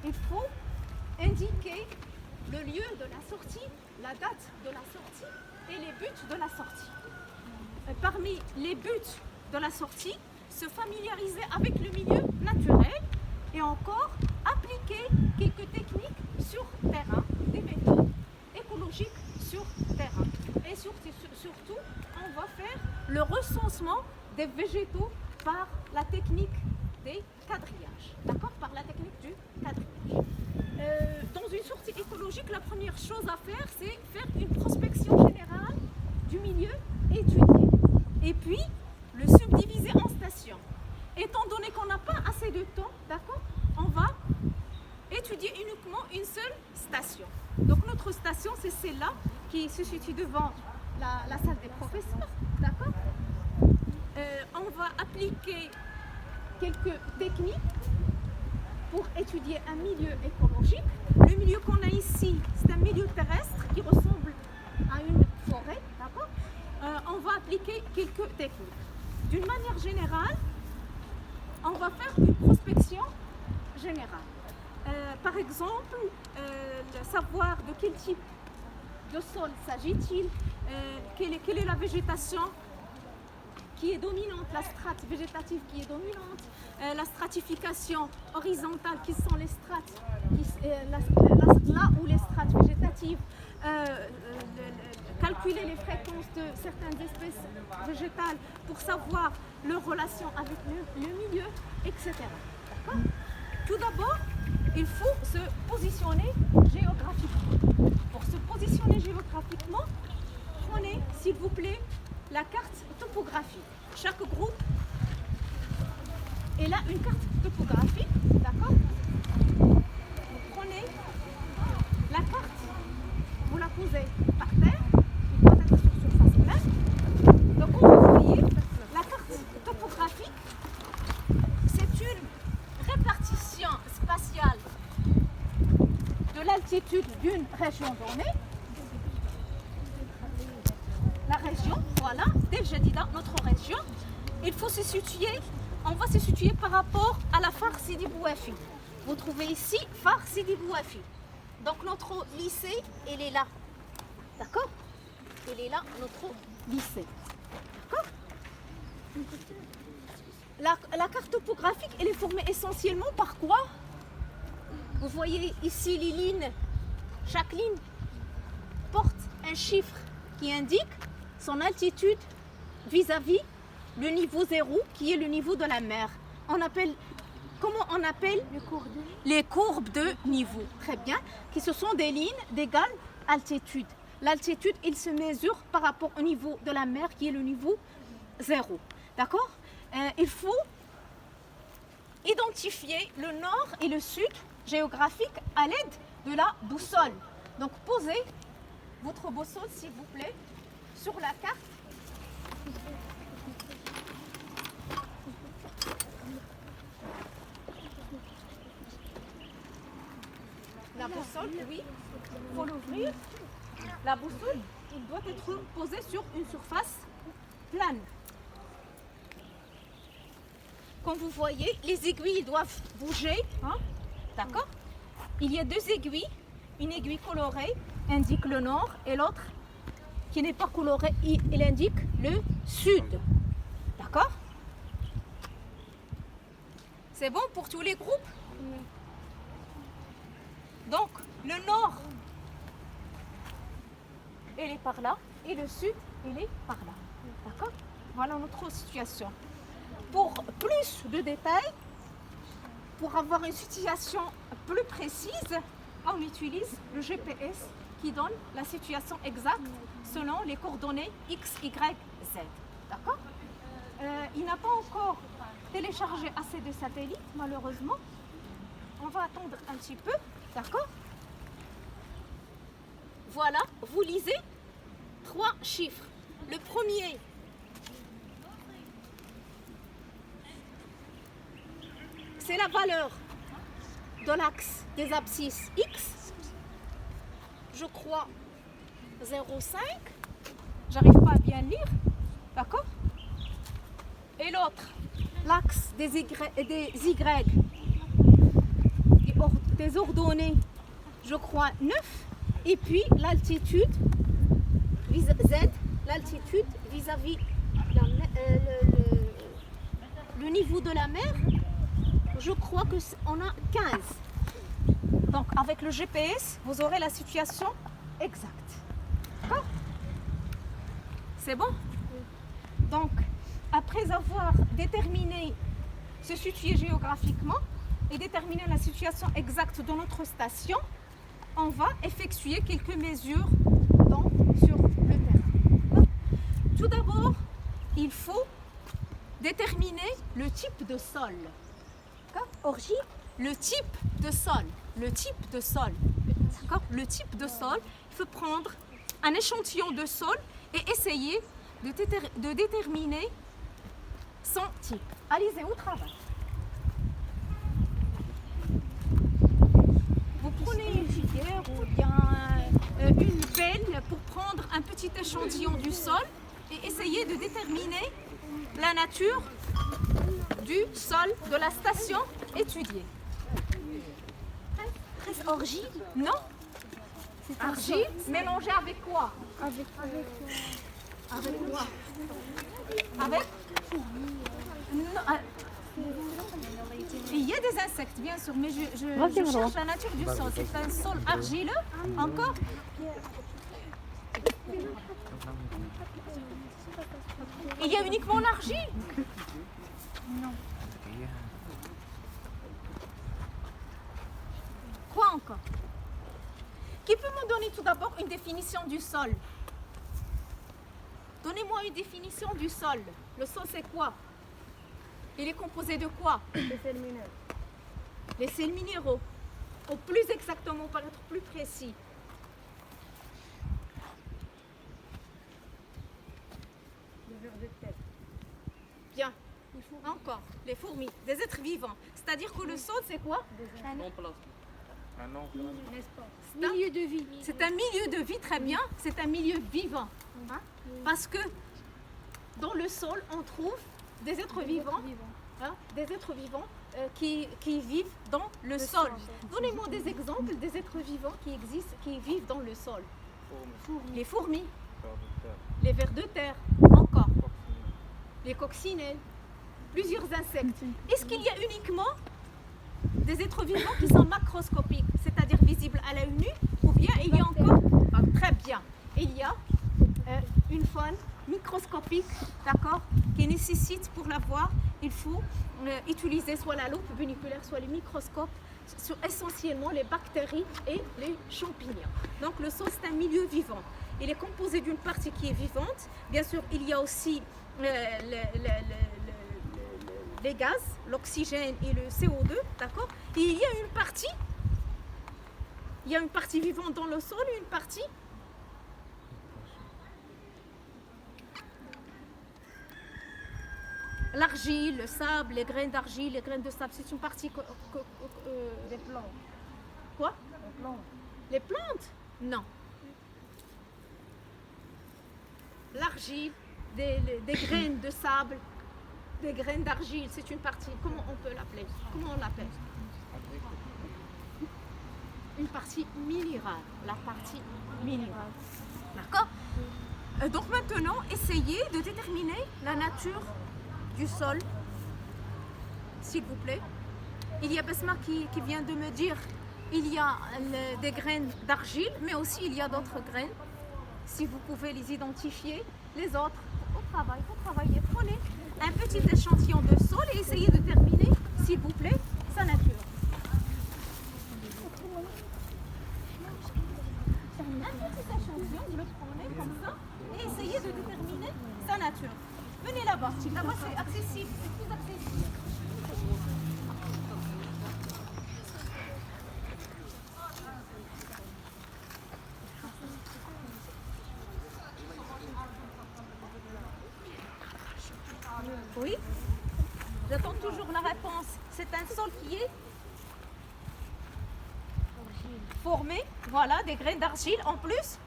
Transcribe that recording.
il faut indiquer le lieu de la sortie, la date de la sortie et les buts de la sortie. Parmi les buts de la sortie, se familiariser avec le milieu naturel et encore appliquer quelques techniques sur terrain, des méthodes écologiques sur terrain. Et surtout, on va faire le recensement des végétaux par la technique des quadrillages. D'accord? Par la technique du quadrillage. Dans une sortie écologique, la première chose à faire, c'est faire une prospection générale du milieu étudié. Et puis, le subdiviser en stations. Étant donné qu'on n'a pas assez de temps, d'accord, on va étudier uniquement une seule station. Donc notre station, c'est celle-là qui se situe devant la salle des professeurs, d'accord. On va appliquer quelques techniques pour étudier un milieu écologique. Le milieu qu'on a ici, c'est un milieu terrestre qui ressemble à une forêt, d'accord. On va appliquer quelques techniques. D'une manière générale, on va faire une prospection générale. Par exemple, savoir de quel type de sol s'agit-il, quelle est la végétation qui est dominante, la strate végétative qui est dominante, la stratification horizontale, qui sont les strates, là où les strates végétatives, calculer les fréquences de certaines espèces végétales pour savoir leur relation avec le milieu, etc. D'accord ? Tout d'abord, il faut se positionner géographiquement. Pour se positionner géographiquement, prenez, s'il vous plaît, la carte topographique. Chaque groupe est là une carte topographique, d'accord? Vous prenez la carte, vous la posez par terre, il doit être sur surface plane. Donc, comme vous voyez, la carte topographique, c'est une répartition spatiale de l'altitude d'une région donnée. La région, voilà, dès que j'ai dit là, notre région, il faut se situer, on va se situer par rapport à la Phare Sidi Bouafi. Vous trouvez ici Phare Sidi Bouafi. Donc notre lycée, il est là. D'accord? Il est là, notre lycée. D'accord? La carte topographique, elle est formée essentiellement par quoi? Vous voyez ici les lignes. Chaque ligne porte un chiffre qui indique son altitude vis-à-vis le niveau 0 qui est le niveau de la mer. Comment on appelle les courbes de niveau. Très bien, qui ce sont des lignes d'égale altitude. L'altitude, il se mesure par rapport au niveau de la mer qui est le niveau 0. D'accord? Il faut identifier le nord et le sud géographique à l'aide de la boussole. Donc posez votre boussole, s'il vous plaît, sur la carte. La boussole, oui, il faut l'ouvrir. La boussole, il doit être posée sur une surface plane. Comme vous voyez, les aiguilles doivent bouger. Hein? D'accord? Il y a deux aiguilles. Une aiguille colorée indique le nord et l'autre qui n'est pas colorée, il indique le sud. D'accord? C'est bon pour tous les groupes? Donc, le nord, il est par là et le sud, il est par là. D'accord? Voilà notre situation. Pour plus de détails, pour avoir une situation plus précise, on utilise le GPS qui donne la situation exacte selon les coordonnées X, Y, Z. D'accord? Il n'a pas encore téléchargé assez de satellites, malheureusement. On va attendre un petit peu. D'accord? Voilà, vous lisez 3 chiffres. Le premier, c'est la valeur de l'axe des abscisses X. Je crois 0,5. J'arrive pas à bien lire. D'accord? Et l'autre, l'axe des Y des ordonnées, je crois 9, et puis l'altitude Z, l'altitude vis-à-vis le niveau de la mer, je crois qu'on a 15. Donc avec le GPS, vous aurez la situation exacte. D'accord? C'est bon? Donc, après avoir déterminé se situer géographiquement et déterminer la situation exacte de notre station, on va effectuer quelques mesures sur le terrain. Tout d'abord, il faut déterminer le type de sol. Orgie. Le type de sol. Le type de sol. D'accord? Le type de sol, il faut prendre un échantillon de sol et essayer de déterminer son type. Allez-y au travail. Vous prenez une cuillère ou bien une pelle pour prendre un petit échantillon du sol et essayer de déterminer la nature du sol de la station étudiée. Orgie. Non? Argile mélangée avec quoi? Avec Avec quoi? Avec? Non, il y a des insectes, bien sûr, mais je cherche la nature du sol. C'est un sol argileux, encore? Il y a uniquement l'argile? Non. Quoi encore? Qui peut me donner tout d'abord une définition du sol? Donnez-moi une définition du sol. Le sol, c'est quoi? Il est composé de quoi? Les sels minéraux. Les sels minéraux. Au plus exactement, pour être plus précis. Les vers de terre. Bien. Encore. Les fourmis. Des êtres vivants. C'est-à-dire que le sol, c'est quoi? Milieu de vie. C'est un milieu de vie, très bien. C'est un milieu vivant. Hein? Parce que dans le sol, on trouve des êtres vivants. Hein, des êtres vivants qui vivent dans le sol. Donnez-moi des exemples des êtres vivants qui existent, qui vivent dans le sol. Les fourmis, les vers de terre, encore, les coccinelles, plusieurs insectes. Est-ce qu'il y a uniquement des êtres vivants qui sont macroscopiques, c'est-à-dire visibles à l'œil nu, ou bien il y a encore, très bien, il y a une faune microscopique, d'accord, qui nécessite pour la voir, il faut utiliser soit la loupe biniculaire, soit le microscope, sur essentiellement les bactéries et les champignons. Donc le sol, c'est un milieu vivant. Il est composé d'une partie qui est vivante. Bien sûr, il y a aussi les gaz, l'oxygène et le CO2, d'accord. Et il y a une partie vivante dans le sol et une partie l'argile, le sable, les graines d'argile, les graines de sable, c'est une partie Des plantes. quoi? Des plantes. Les plantes? Non. L'argile, des graines de sable, des graines d'argile, c'est une partie. Comment on peut l'appeler? Comment on l'appelle? Une partie minérale. La partie minérale. D'accord? Donc maintenant, essayez de déterminer la nature du sol, s'il vous plaît. Il y a Besma qui vient de me dire il y a des graines d'argile, mais aussi il y a d'autres graines. Si vous pouvez les identifier, les autres, au travail, vous travaillez. Prenez un petit échantillon de sol et essayez de déterminer, s'il vous plaît, sa nature. Un petit échantillon, vous le prenez comme ça et essayez de déterminer sa nature. Venez là-bas. Là-bas, c'est accessible, c'est plus accessible. Oui? J'attends toujours la réponse. C'est un sol qui est formé, voilà, des graines d'argile en plus.